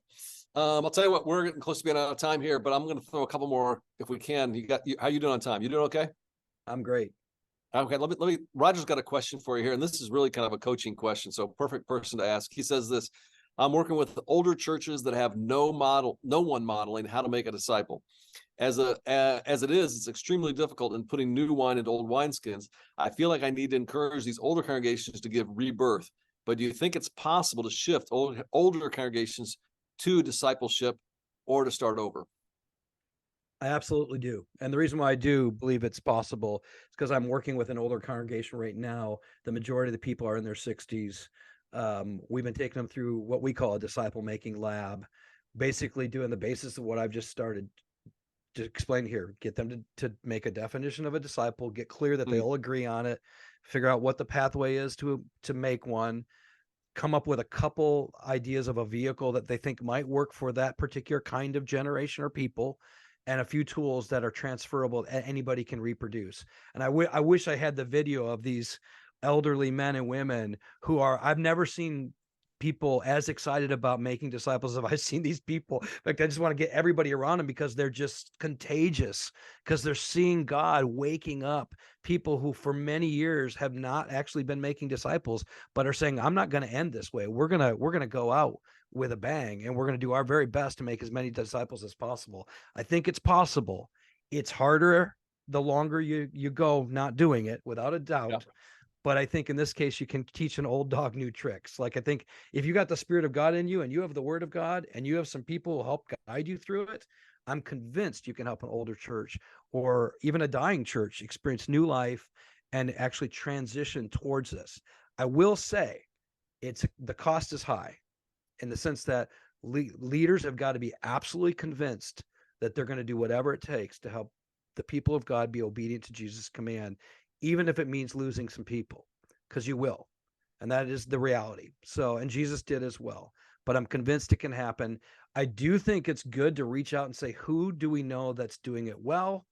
I'll tell you what, we're getting close to being out of time here, but I'm going to throw a couple more if we can. How you doing on time? You doing okay? I'm great. Okay, let me. Roger's got a question for you here, and this is really kind of a coaching question, so perfect person to ask. He says this: I'm working with older churches that have no one modeling how to make a disciple. As it is, it's extremely difficult in putting new wine into old wineskins. I feel like I need to encourage these older congregations to give rebirth. But do you think it's possible to shift older congregations to discipleship, or to start over? I absolutely do. And the reason why I do believe it's possible is because I'm working with an older congregation right now. The majority of the people are in their 60s. We've been taking them through what we call a disciple-making lab, basically doing the basis of what I've just started to explain here. Get them to make a definition of a disciple, get clear that they all agree on it, figure out what the pathway is to make one, come up with a couple ideas of a vehicle that they think might work for that particular kind of generation or people, and a few tools that are transferable that anybody can reproduce. And I wish I had the video of these elderly men and women who are, I've never seen people as excited about making disciples as I've seen these people. In fact, I just want to get everybody around them because they're just contagious, because they're seeing God waking up people who for many years have not actually been making disciples, but are saying, I'm not going to end this way. We're going to go out with a bang, and we're going to do our very best to make as many disciples as possible. I think it's possible. It's harder the longer you go not doing it, without a doubt. Yeah. But I think in this case, you can teach an old dog new tricks. Like, I think if you got the Spirit of God in you and you have the Word of God and you have some people who help guide you through it, I'm convinced you can help an older church or even a dying church experience new life and actually transition towards this. I will say the cost is high, in the sense that leaders have got to be absolutely convinced that they're going to do whatever it takes to help the people of God be obedient to Jesus' command, even if it means losing some people, because you will. And that is the reality. So, and Jesus did as well. But I'm convinced it can happen. I do think it's good to reach out and say, who do we know that's doing it well,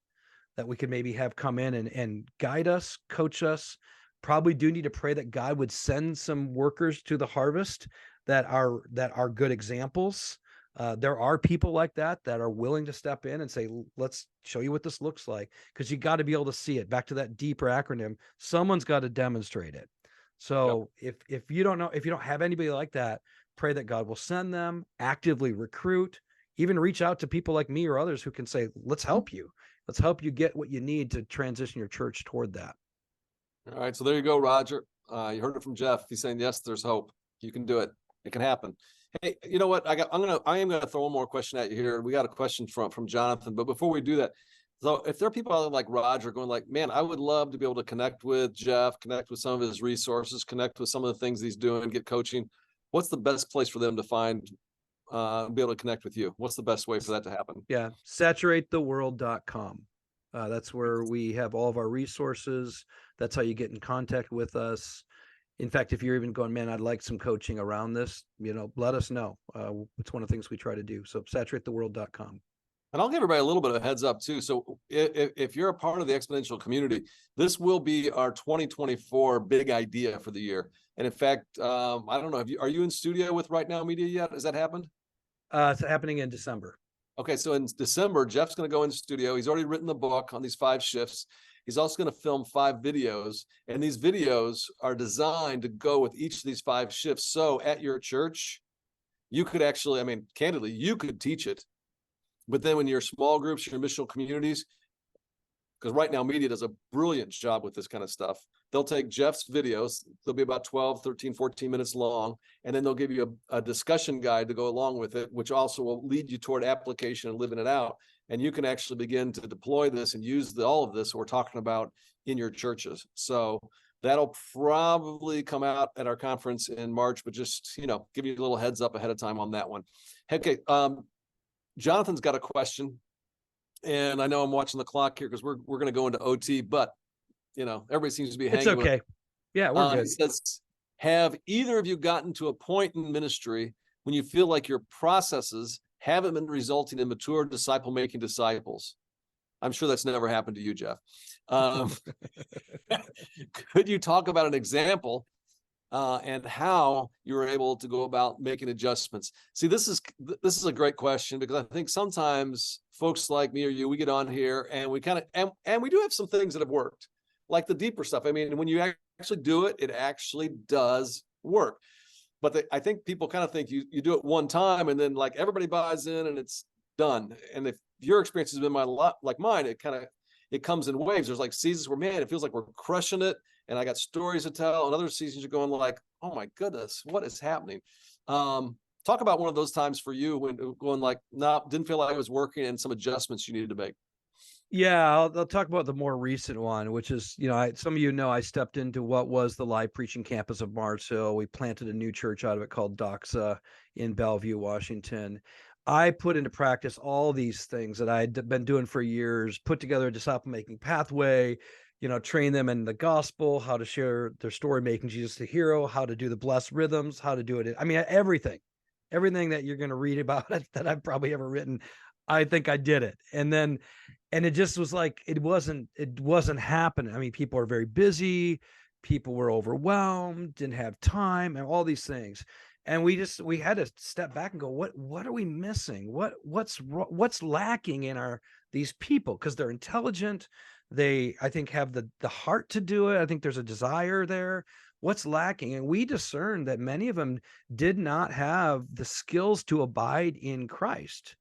that we could maybe have come in and guide us, coach us. Probably do need to pray that God would send some workers to the harvest that are good examples. There are people like that are willing to step in and say, let's show you what this looks like, because you got to be able to see it. Back to that deeper acronym, someone's got to demonstrate it. So if you don't know, if you don't have anybody like that, pray that God will send them, actively recruit, even reach out to people like me or others who can say, let's help you. Let's help you get what you need to transition your church toward that. All right. So there you go, Roger. You heard it from Jeff. He's saying, yes, there's hope. You can do it. It can happen. Hey, you know what? I am gonna throw one more question at you here. We got a question from Jonathan, but before we do that, so if there are people out there like Roger going like, man, I would love to be able to connect with Jeff, connect with some of his resources, connect with some of the things he's doing, get coaching. What's the best place for them to find, be able to connect with you? What's the best way for that to happen? Yeah. Saturatetheworld.com. That's where we have all of our resources. That's how you get in contact with us. In fact, if you're even going, man, I'd like some coaching around this, let us know. It's one of the things we try to do. So saturatetheworld.com. And I'll give everybody a little bit of a heads up too. So if you're a part of the exponential community, this will be our 2024 big idea for the year. And in fact, I don't know, are you in studio with Right Now Media yet? Has that happened? It's happening in December. Okay, so in December, Jeff's going to go in the studio. He's already written the book on these 5 shifts. He's also going to film 5 videos, and these videos are designed to go with each of these 5 shifts. So at your church, you could actually, I mean, candidly, you could teach it. But then when your small groups, your missional communities, because Right Now Media does a brilliant job with this kind of stuff. They'll take Jeff's videos. They'll be about 12, 13, 14 minutes long. And then they'll give you a discussion guide to go along with it, which also will lead you toward application and living it out. And you can actually begin to deploy this and use all of this we're talking about in your churches. So that'll probably come out at our conference in March, but just, give you a little heads up ahead of time on that one. Okay. Jonathan's got a question. And I know I'm watching the clock here because we're going to go into OT, but everybody seems to be hanging. It's okay. Yeah, we're good. It says, have either of you gotten to a point in ministry when you feel like your processes haven't been resulting in mature disciple-making disciples? I'm sure that's never happened to you, Jeff. Could you talk about an example and how you were able to go about making adjustments? See, this is a great question, because I think sometimes folks like me or you, we get on here and we kind of, and we do have some things that have worked, like the deeper stuff. I mean, when you actually do it, it actually does work. But I think people kind of think you do it one time and then like everybody buys in and it's done. And if your experience has been like mine, it comes in waves. There's like seasons where, man, it feels like we're crushing it, and I got stories to tell, and other seasons you're going like, oh my goodness, what is happening? Talk about one of those times for you when going like, no, didn't feel like it was working, and some adjustments you needed to make. Yeah, I'll talk about the more recent one, which is, some of I stepped into what was the live preaching campus of Mars Hill. We planted a new church out of it called Doxa in Bellevue, Washington. I put into practice all these things that I'd been doing for years, put together a disciple-making pathway, train them in the gospel, how to share their story, making Jesus the hero, how to do the blessed rhythms, how to do it. I mean, everything that you're going to read about it that I've probably ever written, I think I did it. And it just was like, it wasn't happening. I mean, people are very busy. People were overwhelmed, didn't have time, and all these things. And we had to step back and go, what are we missing? What's lacking in these people? Because they're intelligent. They, I think, have the heart to do it. I think there's a desire there. What's lacking? And we discerned that many of them did not have the skills to abide in Christ.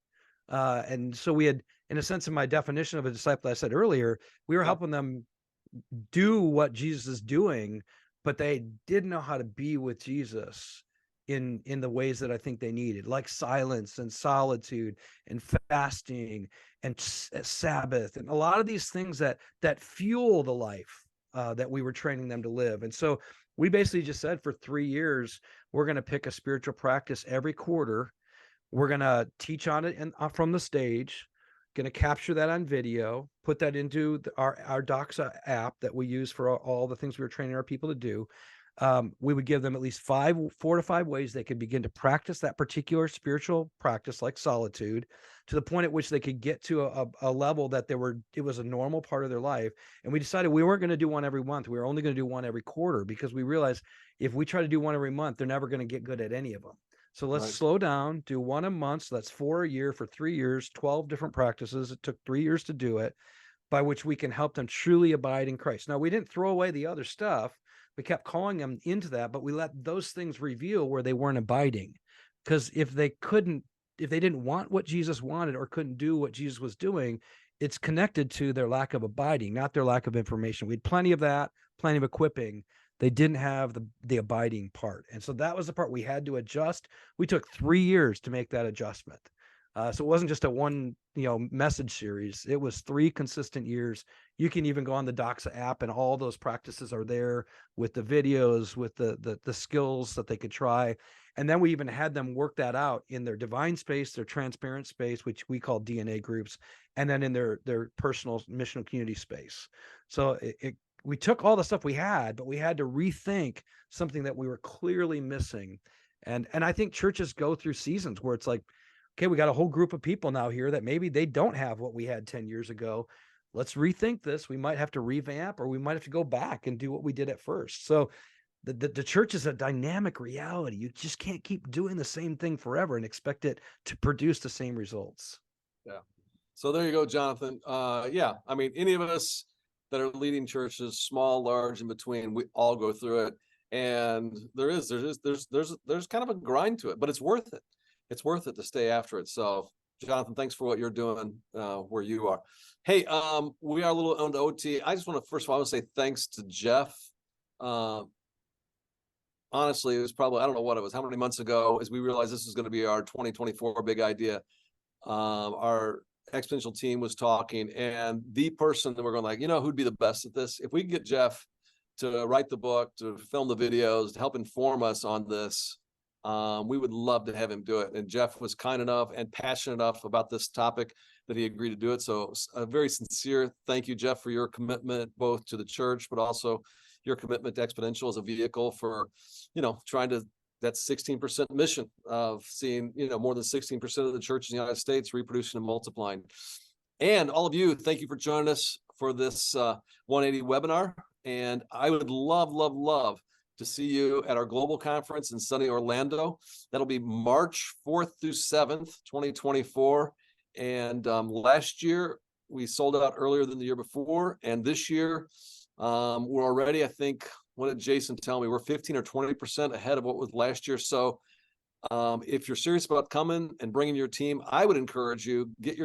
And so we had, in a sense, in my definition of a disciple, I said earlier, we were helping them do what Jesus is doing, but they didn't know how to be with Jesus in the ways that I think they needed, like silence and solitude and fasting and Sabbath, and a lot of these things that fuel the life that we were training them to live. And so we basically just said, for 3 years, we're going to pick a spiritual practice every quarter We're going to teach on it from the stage, going to capture that on video, put that into our Doxa app that we use for all the things we were training our people to do. We would give them at least 4 to 5 ways they could begin to practice that particular spiritual practice, like solitude, to the point at which they could get to a level that it was a normal part of their life. And we decided we weren't going to do one every month. We were only going to do one every quarter, because we realized if we try to do one every month, they're never going to get good at any of them. So let's slow down, do one a month. So that's 4 a year for 3 years, 12 different practices. It took 3 years to do it, by which we can help them truly abide in Christ. Now, we didn't throw away the other stuff. We kept calling them into that, but we let those things reveal where they weren't abiding. Because if they didn't want what Jesus wanted or couldn't do what Jesus was doing, it's connected to their lack of abiding, not their lack of information. We had plenty of that, plenty of equipping. They didn't have the abiding part. And so that was the part we had to adjust. We took 3 years to make that adjustment. So it wasn't just a one, message series. It was 3 consistent years. You can even go on the Doxa app, and all those practices are there with the videos, with the skills that they could try. And then we even had them work that out in their divine space, their transparent space, which we call DNA groups, and then in their personal missional community space. So we took all the stuff we had, but we had to rethink something that we were clearly missing. And I think churches go through seasons where it's like, okay, we got a whole group of people now here that maybe they don't have what we had 10 years ago. Let's rethink this. We might have to revamp, or we might have to go back and do what we did at first. So the church is a dynamic reality. You just can't keep doing the same thing forever and expect it to produce the same results. Yeah. So there you go, Jonathan. Yeah. I mean, any of us that are leading churches, small, large, in between, we all go through it. And there's kind of a grind to it, but it's worth it. It's worth it to stay after it. So, Jonathan, thanks for what you're doing where you are. Hey, we are a little on the OT. I just want to, first of all, say thanks to Jeff. Honestly, it was probably, I don't know what it was, how many months ago, as we realized this is going to be our 2024 big idea. Our exponential team was talking, and the person that we're going who'd be the best at this? If we can get Jeff to write the book, to film the videos, to help inform us on this, we would love to have him do it. And Jeff was kind enough and passionate enough about this topic that he agreed to do it. So a very sincere thank you, Jeff, for your commitment both to the church, but also your commitment to Exponential as a vehicle for, trying to, that 16% mission of seeing, more than 16% of the church in the United States reproducing and multiplying. And all of you, thank you for joining us for this 180 webinar. And I would love to see you at our global conference in sunny Orlando. That'll be March 4th through 7th, 2024. And last year we sold out earlier than the year before. And this year we're already, I think, what did Jason tell me? We're 15 or 20% ahead of what was last year. So if you're serious about coming and bringing your team, I would encourage you, get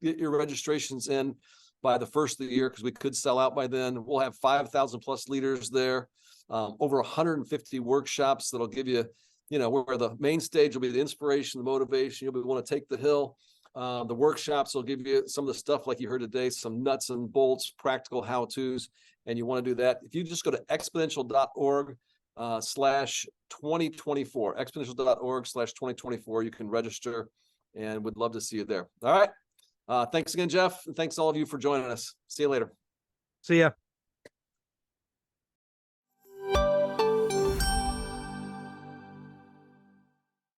your registrations in by the first of the year, because we could sell out by then. We'll have 5,000 plus leaders there, over 150 workshops that'll give you, where the main stage will be the inspiration, the motivation. You'll want to take the hill. The workshops will give you some of the stuff like you heard today, some nuts and bolts, practical how-tos, and you want to do that. If you just go to exponential.org /2024, exponential.org/2024, you can register, and would love to see you there. All right. Thanks again, Jeff. And thanks all of you for joining us. See you later. See ya.